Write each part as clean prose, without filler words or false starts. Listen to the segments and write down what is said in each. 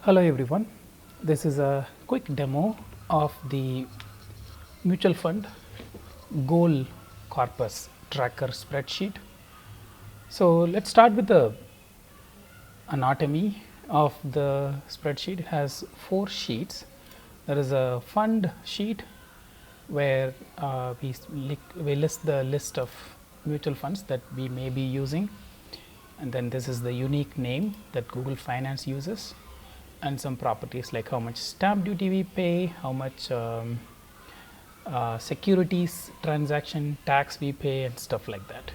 Hello everyone, this is a quick demo of the mutual fund goal corpus tracker spreadsheet. So, let us start with the anatomy of the spreadsheet. It has 4 sheets. There is a fund sheet where we list the list of mutual funds that we may be using, and then this is the unique name that Google Finance uses, and some properties like how much stamp duty we pay, how much securities transaction tax we pay, and stuff like that.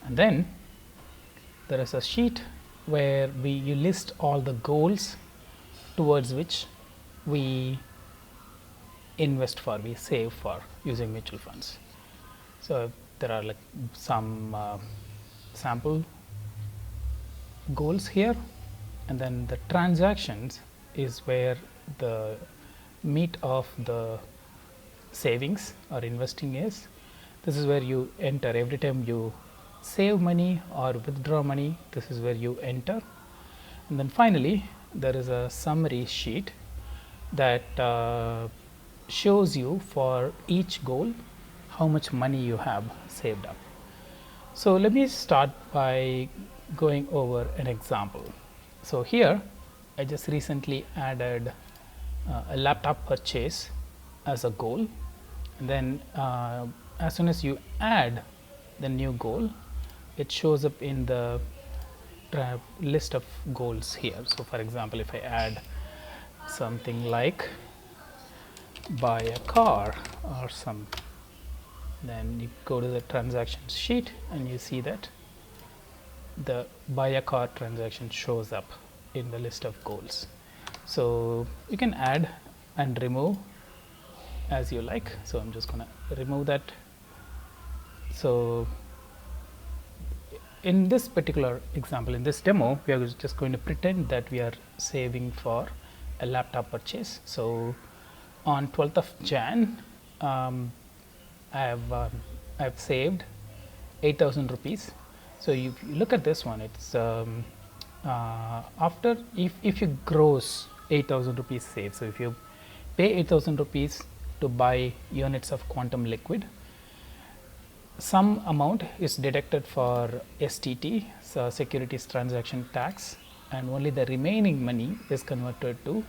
And then there is a sheet where you list all the goals towards which we invest for, we save for using mutual funds. So, there are like some sample goals here, and then the transactions is where the meat of the savings or investing is. This is where you enter every time you save money or withdraw money. This is where you enter, and then finally there is a summary sheet that shows you for each goal how much money you have saved up. So, let me start by going over an example. So, here I just recently added a laptop purchase as a goal, and then as soon as you add the new goal, it shows up in the list of goals here. So, for example, if I add something like buy a car or some, then you go to the transactions sheet and you see that the buy a car transaction shows up in the list of goals. So, you can add and remove as you like. So, I am just going to remove that. So, in this particular example, in this demo, we are just going to pretend that we are saving for a laptop purchase. So, on 12th of Jan, I have saved 8,000 rupees. So, if you look at this one, it's after if you gross 8,000 rupees saved. So, if you pay 8,000 rupees to buy units of quantum liquid, some amount is deducted for STT, so securities transaction tax, and only the remaining money is converted to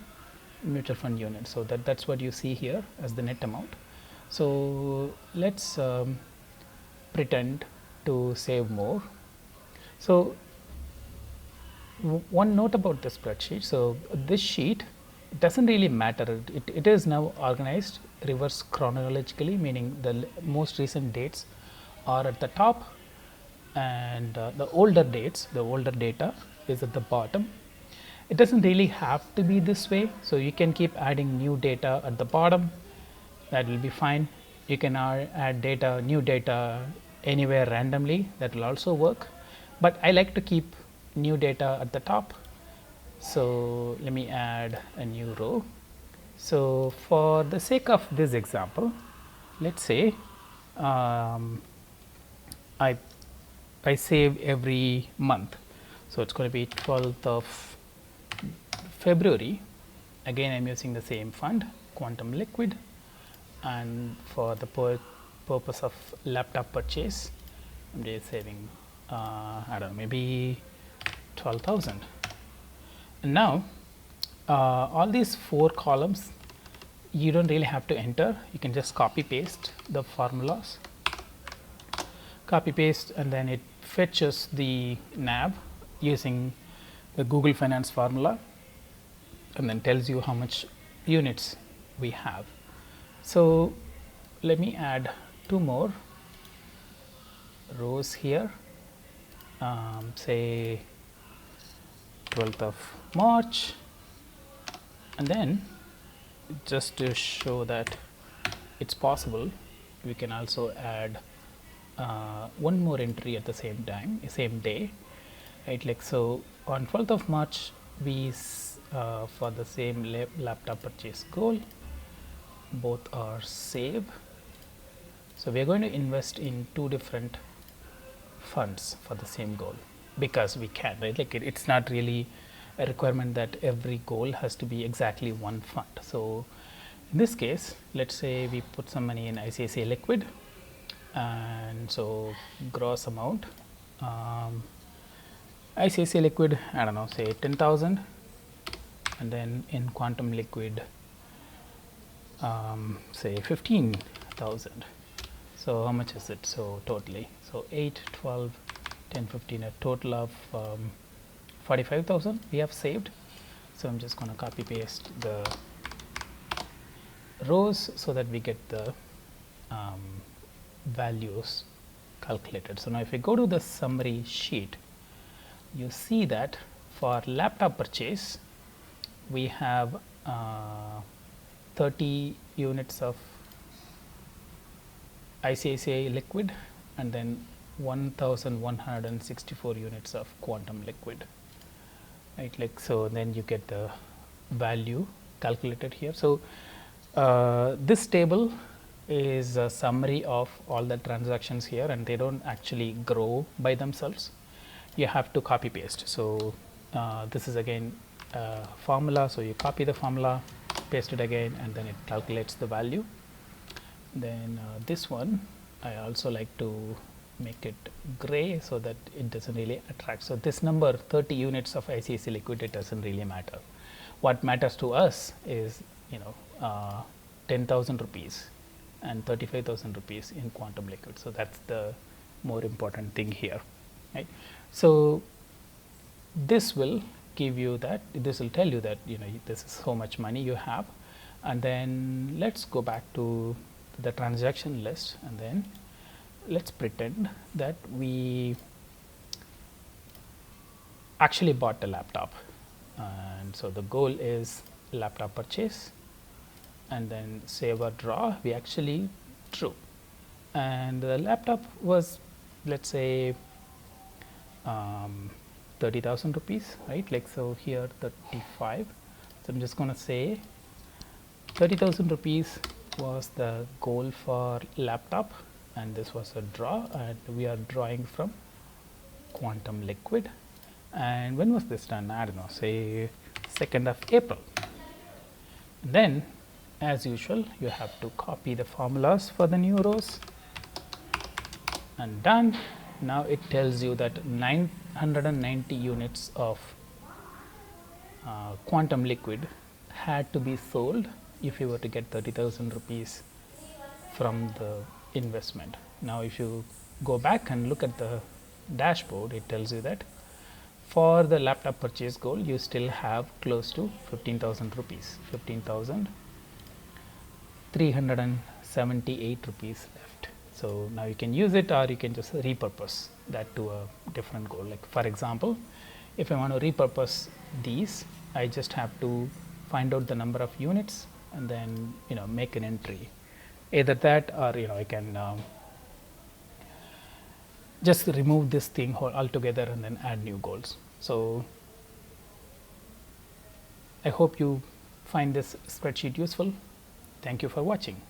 mutual fund unit. So, that's what you see here as the net amount. So, let us pretend to save more. So, one note about the spreadsheet. So, this sheet does not really matter, it is now organized reverse chronologically, meaning the most recent dates are at the top, and the older dates, the older data is at the bottom. It does not really have to be this way. So, you can keep adding new data at the bottom, that will be fine. You can add data, new data anywhere randomly, that will also work, but I like to keep new data at the top. So, let me add a new row. So, for the sake of this example, let us say I save every month. So, it is going to be 12th of February. Again, I am using the same fund, quantum liquid, and for the purpose of laptop purchase, I am just saving I don't know, maybe 12,000. And now, all these 4 columns you do not really have to enter, you can just copy paste the formulas, copy paste, and then it fetches the NAV using the Google Finance formula, and then tells you how much units we have. So, let me add 2 more rows here, say 12th of March, and then just to show that it is possible, we can also add one more entry at the same time, same day, right. Like, so, on 12th of March, we for the same laptop purchase goal, both are save. So, we are going to invest in 2 different funds for the same goal, because we can, right. Like, it is not really a requirement that every goal has to be exactly one fund. So, in this case, let's say we put some money in ICICI Liquid, and so gross amount ICICI Liquid, I don't know, say 10,000, and then in Quantum Liquid say 15,000. So, how much is it? So, totally, so 8, 12, 10, 15, a total of 45,000 we have saved. So, I am just going to copy paste the rows so that we get the values calculated. So, now if we go to the summary sheet, you see that for laptop purchase we have 30 units of ICICI Liquid and then 1164 units of Quantum Liquid, right. Like, so then you get the value calculated here. So, this table is a summary of all the transactions here, and they do not actually grow by themselves. You have to copy paste. So, this is again formula. So, you copy the formula, paste it again, and then it calculates the value. Then this one I also like to make it gray so that it does not really attract. So, this number 30 units of ICICI Liquid, it does not really matter. What matters to us is 10,000 rupees and 35,000 rupees in Quantum Liquid. So, that is the more important thing here, right. So, this will give you that, this will tell you that this is how much money you have, and then let us go back to the transaction list, and then let us pretend that we actually bought a laptop, and so the goal is laptop purchase, and then save or draw we actually drew, and the laptop was, let us say 30,000 rupees, right. Like, so here 35. So, I am just going to say 30,000 rupees was the goal for laptop, and this was a draw, and we are drawing from Quantum Liquid. And when was this done? I don't know, say 2nd of April. And then as usual you have to copy the formulas for the new rows, and done. Now, it tells you that 990 units of Quantum Liquid had to be sold if you were to get 30,000 rupees from the investment. Now, if you go back and look at the dashboard, it tells you that for the laptop purchase goal you still have close to 15,000 rupees, 15,378 rupees left. So, now you can use it, or you can just repurpose that to a different goal. Like, for example, if I want to repurpose these, I just have to find out the number of units and then make an entry, either that, or I can just remove this thing altogether and then add new goals. So, I hope you find this spreadsheet useful. Thank you for watching.